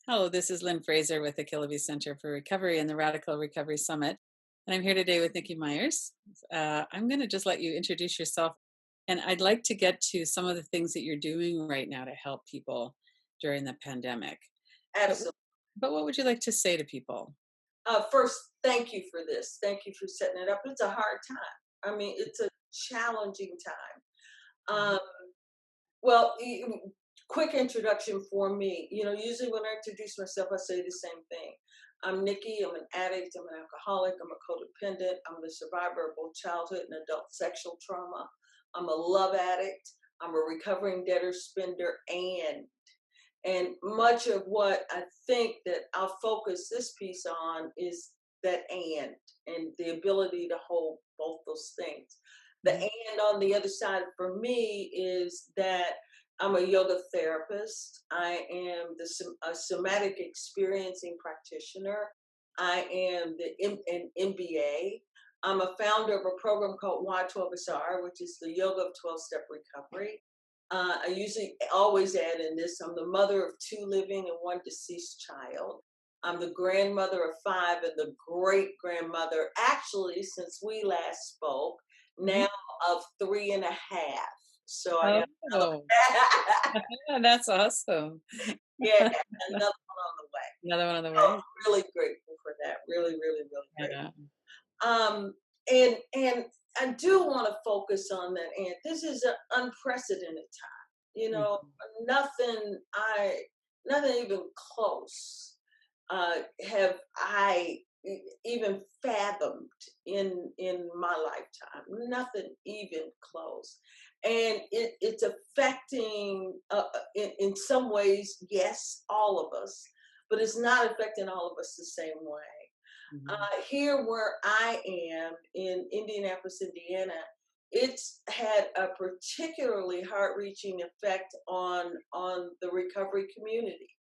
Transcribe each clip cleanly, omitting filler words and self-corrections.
Hello, this is Lynn Fraser with the Killaby Center for Recovery and the Radical Recovery Summit. And I'm here today with Nikki Myers. I'm going to just let you introduce yourself. And I'd like to get to some of the things that you're doing right now to help people during the pandemic. But, Absolutely. but what would you like to say to people? First, thank you for this. Thank you for setting it up. It's a hard time. I mean, it's a challenging time. Mhm. Well, quick introduction for me. Usually when I introduce myself, I say the same thing. I'm Nikki. I'm an addict. I'm an alcoholic. I'm a codependent. I'm the survivor of both childhood and adult sexual trauma. I'm a love addict. I'm a recovering debtor, spender, and much of what I think that I'll focus this piece on is that and the ability to hold both those things. The Mhm. and on the other side for me is that I'm a yoga therapist. I am a somatic experiencing practitioner. I am an MBA. I'm a founder of a program called Y12SR, which is the Yoga of 12-Step Recovery. I usually always add in this, I'm the mother of two living and one deceased child. I'm the grandmother of five and the great grandmother, actually, since we last spoke, Mhm. now of three and a half. So I got another, Oh, that's awesome. yeah, another one on the way. Another one on the So way. I'm really grateful for that. Really, really, really grateful. Yeah. Um, and I do want to focus on that. And this is an unprecedented time. You know, Mhm. nothing I, nothing even close have I even fathomed in my lifetime. Nothing even close, and it's affecting in some ways, yes, all of us, but it's not affecting all of us the same way. Mhm. Here where I am in Indianapolis, Indiana, it's had a particularly heart-reaching effect on the recovery community,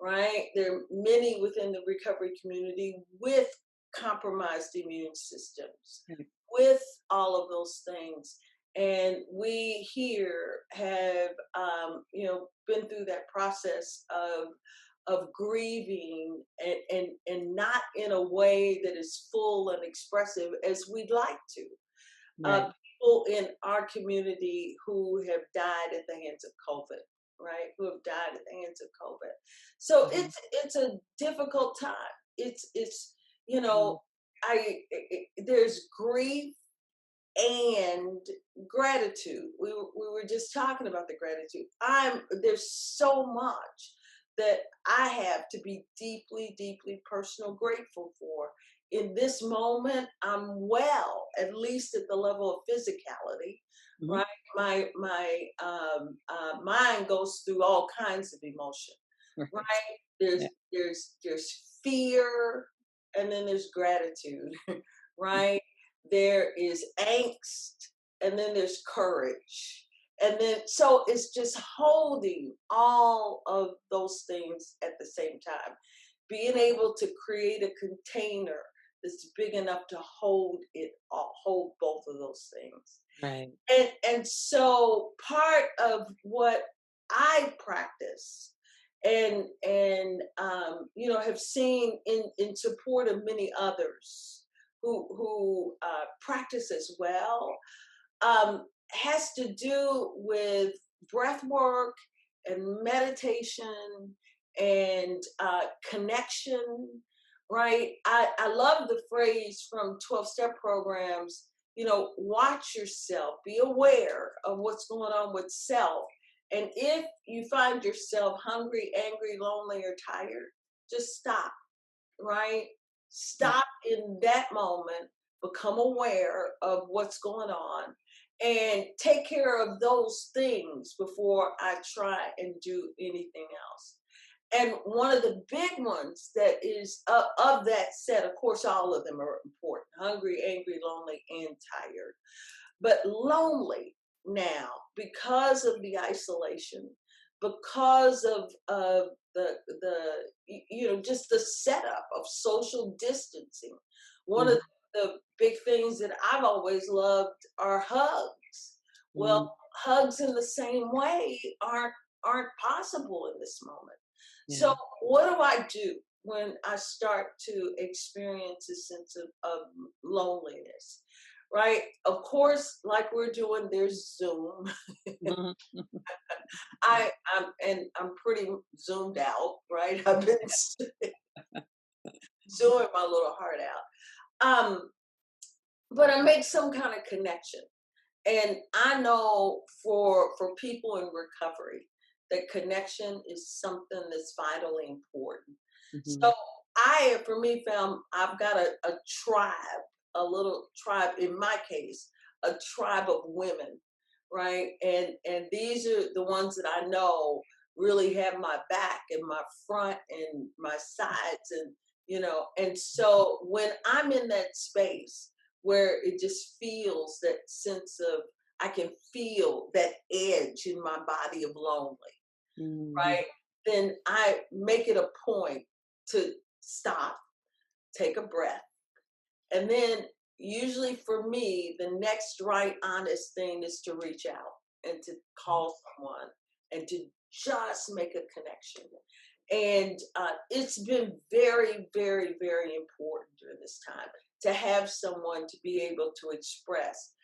right? There are many within the recovery community with compromised immune systems, Right. with all of those things. And we here have, been through that process of grieving and not in a way that is full and expressive as we'd like to. Right. People in our community who have died at the hands of COVID, right? Who have died at the hands of COVID. So Mhm. it's a difficult time. It's you Mhm. know there's grief and gratitude. We were just talking about the gratitude. There's so much that I have to be deeply, deeply personal grateful for. In this moment, I'm well, at least at the level of physicality, Mhm. right? My mind goes through all kinds of emotion, Right. right? Yeah. There's fear, and then there's gratitude, right? There is angst, and then there's courage. And then, so it's just holding all of those things at the same time, being able to create a container that's big enough to hold it all, hold both of those things. Right. And so part of what I practice and have seen in support of many others who practice as well, has to do with breath work and meditation and connection, right? I love the phrase from 12 step programs, watch yourself, be aware of what's going on with self. And if you find yourself hungry, angry, lonely, or tired, just stop, right? Yeah. Stop in that moment, become aware of what's going on, and take care of those things before I try and do anything else. And one of the big ones that is of that set, of course, all of them are important: hungry, angry, lonely, and tired. But lonely now, because of the isolation, because of just the setup of social distancing. One of Mhm. the big things that I've always loved are hugs. Well, Mhm. hugs in the same way aren't possible in this moment. So Yeah. what do I do when I start to experience a sense of loneliness? Right? Of course, like we're doing, there's Zoom. Mhm. I'm pretty zoomed out, right? I've been zooming my little heart out. But I make some kind of connection. And I know for people in recovery, that connection is something that's vitally important. So Mhm. for me, found I've got a tribe, a little tribe in my case, a tribe of women, right? And these are the ones that I know really have my back and my front and my sides, and so when I'm in that space where it just feels that sense of, I can feel that edge in my body of lonely, Mhm. right? Then I make it a point to stop, take a breath, and then usually for me, the next right honest thing is to reach out and to call someone and to just make a connection. And it's been very, very, very important during this time to have someone to be able to express.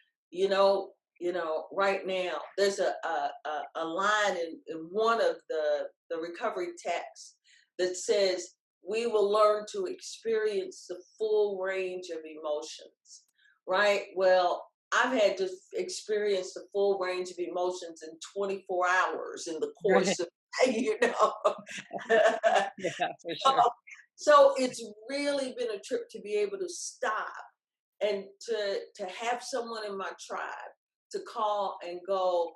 Right now there's a line in one of the recovery texts that says we will learn to experience the full range of emotions. Right? Well, I've had to experience the full range of emotions in 24 hours in the Right. course of you know Yeah, for so, sure. so it's really been a trip to be able to stop and to have someone in my tribe to call and go,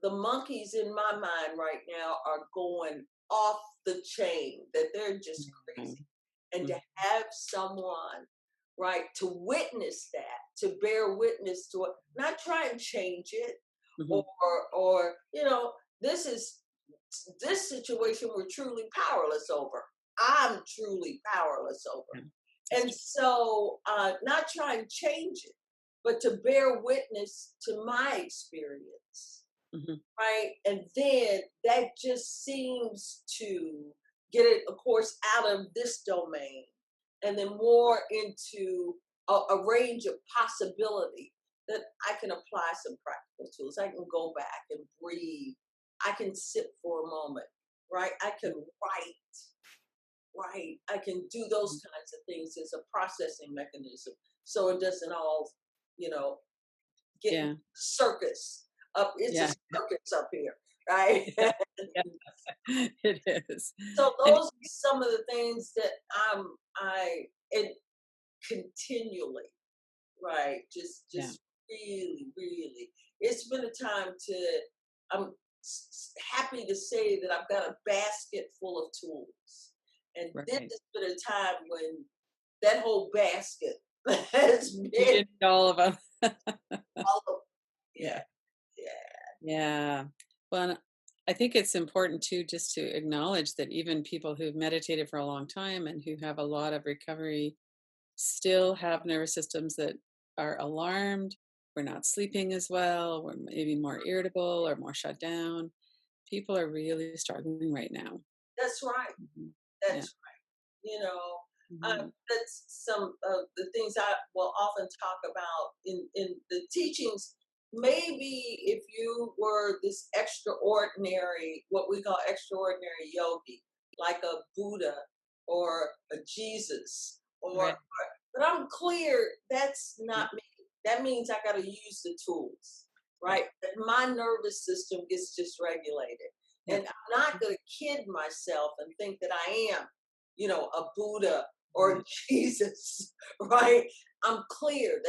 the monkeys in my mind right now are going off the chain, that they're just Mhm. crazy. And to Mhm. have someone, right, to witness that, to bear witness to it, not try and change it, or Mhm. this is this situation we're truly powerless over. I'm truly powerless over. Yeah, that's And true. so, not try and change it, but to bear witness to my experience, Mhm. right? And then that just seems to get it, of course, out of this domain and then more into a range of possibility that I can apply some practical tools. I can go back and breathe. I can sit for a moment, right? I can write, right? I can do those Mhm. kinds of things as a processing mechanism so it doesn't all, you know, get Yeah. circus up. It's a Yeah. circus up here, right? Yeah. Yeah. It is. So And those are some of the things that I and continually, right? yeah. Just really, really, it's been a time to. I'm happy to say that I've got a basket full of tools, and this Right. has been a time when that whole basket has You been did all of them. all of. Yeah, Yeah. yeah, Yeah. Well, and I think it's important too just to acknowledge that even people who've meditated for a long time and who have a lot of recovery still have nervous systems that are alarmed. We're not sleeping as well. We're maybe more irritable or more shut down. People are really struggling right now. that's right. Mhm. Yeah. That's you know Mhm. that's some of the things I will often talk about in the teachings. Maybe if you were this extraordinary, what we call extraordinary yogi, like a Buddha or a Jesus, Right. but I'm clear that's Yeah. not me. That means I got to use the tools, Yeah. right? That my nervous system gets dysregulated. Yeah. And I'm not going to kid myself and think that I am, a Buddha or Right. Jesus, right? I'm clear.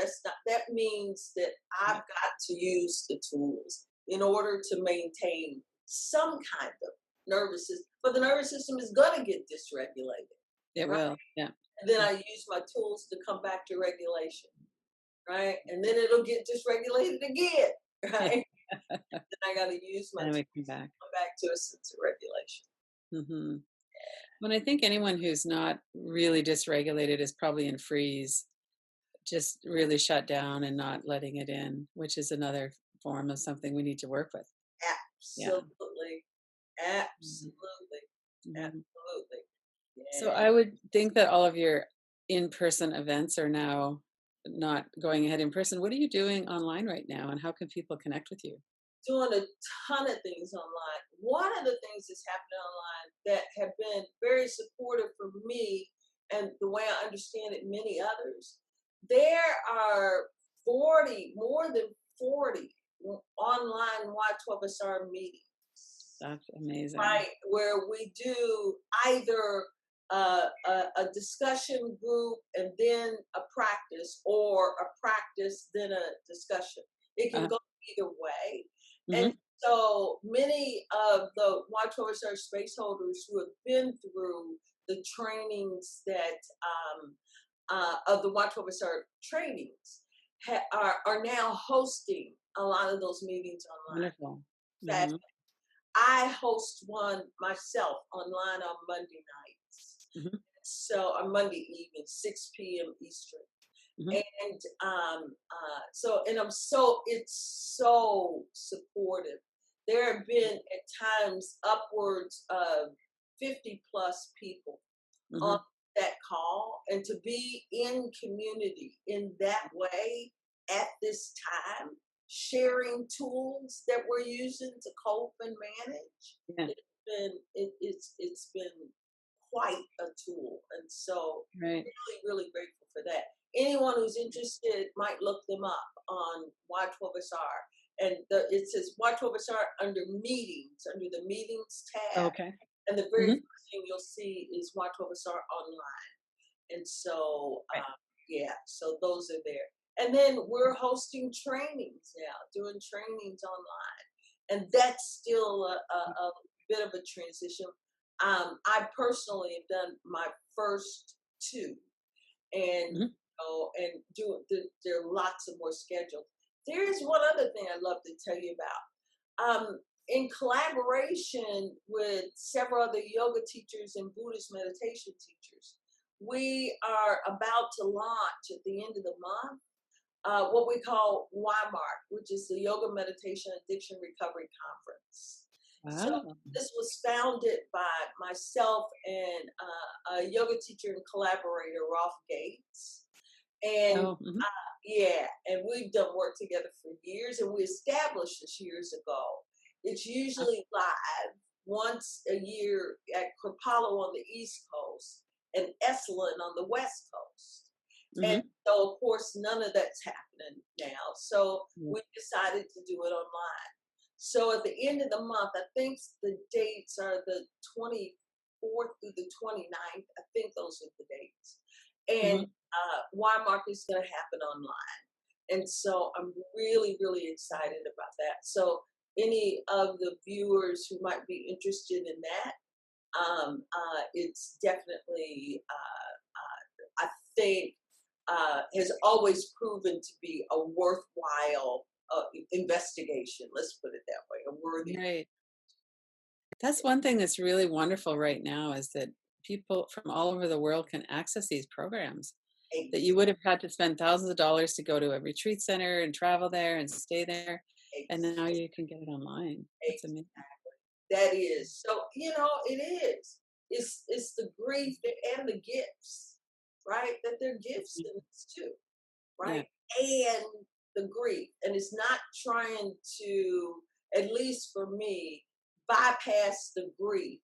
That means that I've Yeah. got to use the tools in order to maintain some kind of nervous system. But the nervous system is going to get dysregulated, It right? will. Yeah. And then I use my tools to come back to regulation, right? And then it'll get dysregulated again, Yeah. right? Then I got to use my And tools we come to back. come back to a sense of regulation. Mhm. When I think anyone who's not really dysregulated is probably in freeze, just really shut down and not letting it in, which is another form of something we need to work with. Yeah. Absolutely. Mhm. Absolutely. Mhm. Absolutely. So Yeah. I would think that all of your in-person events are now not going ahead in person. What are you doing online right now, and how can people connect with you? Doing a ton of things online. One of the things that's happening online that have been very supportive for me and the way I understand it, many others, there are 40, more than 40 online Y12SR meetings, That's amazing. right? Where we do either a discussion group and then a practice, or a practice, then a discussion. It can Uh, go either way. And mhm. so many of the Watch Research space holders who have been through the trainings that of the Watch Research trainings are now hosting a lot of those meetings online. Wonderful. That Mhm, I host one myself online on Monday nights. mhm, So on Monday evening, 6 p.m. Eastern. mhm. And and I'm so, it's so supportive. There have been at times upwards of 50 plus people on Mhm. that call, and to be in community in that way at this time, sharing tools that we're using to cope and manage, Yeah, it's been quite a tool. And so right. really, really grateful for that. Anyone who's interested might look them up on Y12SR. And it says Y12SR under meetings, under the meetings tab. Okay. And the very Mhm. first thing you'll see is Y12SR online. And so, Right. yeah, so those are there. And then we're hosting trainings now, doing trainings online. And that's still a bit of a transition. I personally have done my first two, and Mhm. and there are lots of more scheduled. There is one other thing I'd love to tell you about. In collaboration with several other yoga teachers and Buddhist meditation teachers, we are about to launch at the end of the month what we call YMARC, which is the Yoga Meditation Addiction Recovery Conference. So Wow. this was founded by myself and a yoga teacher and collaborator, Rolf Gates. And Oh, mhm. yeah, and we've done work together for years, and we established this years ago. It's Uh, usually live once a year at Kripalu on the East Coast and Esalen on the West Coast. And mhm. so, of course, none of that's happening now. So Yeah. we decided to do it online. So at the end of the month, I think the dates are the 24th through the 29th. I think those are the dates. And Mhm. Y is going to happen online. And so I'm really, really excited about that. So any of the viewers who might be interested in that, it's definitely, I think, has always proven to be a worthwhile investigation. Let's put it that way, a worthy. Right. That's one thing that's really wonderful right now is that people from all over the world can access these programs that you would have had to spend thousands of dollars to go to a retreat center and travel there and stay there, and Ex- now you can get it online. That's ex- amazing. That is so. It is. It's the grief and the gifts, right? That they're gifts Mhm. in this too, Yeah, right? And the grief, and it's not trying to, at least for me, bypass the grief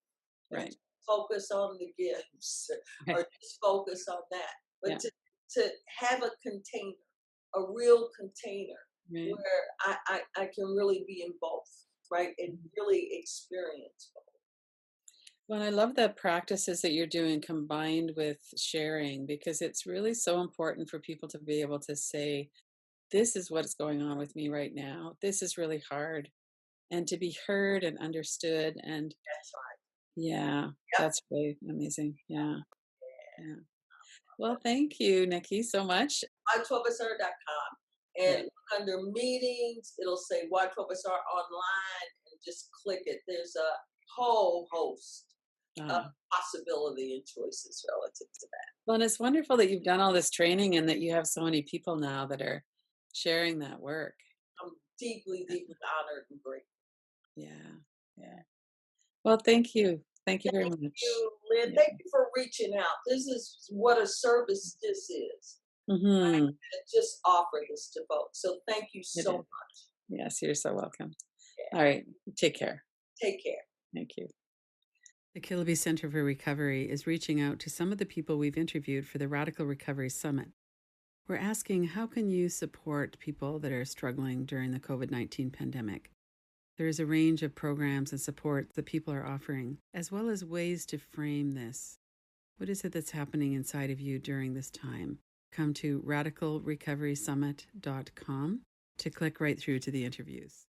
and right. focus on the gifts, or Right. just focus on that, but Yeah, to have a container, a real container, right. where I can really be in both, right, and Mhm. really experience both. Well, I love the practices that you're doing combined with sharing because it's really so important for people to be able to say, this is what's going on with me right now. This is really hard. And to be heard and understood. And That's right. yeah, Yep. that's really amazing. Yeah. Yeah. Well, thank you, Nikki, so much. Y12SR.com. And Right. look under meetings, it'll say Y12SR online, and just click it. There's a whole host of Ah. possibility and choices relative to that. Well, and it's wonderful that you've done all this training and that you have so many people now that are sharing that work. I'm deeply, deeply honored and grateful. Yeah. Yeah. Well, thank you. Thank you very Thank much. you, Lynn. Yeah. Thank you for reaching out. This is what a service this is. Hmm. Just offer this to folks. So thank you It so is. much. Yes, you're so welcome. Yeah. All right. Take care. Take care. Thank you. The Kilby Center for Recovery is reaching out to some of the people we've interviewed for the Radical Recovery Summit. We're asking, how can you support people that are struggling during the COVID-19 pandemic? There is a range of programs and support that people are offering, as well as ways to frame this. What is it that's happening inside of you during this time? Come to radicalrecoverysummit.com to click right through to the interviews.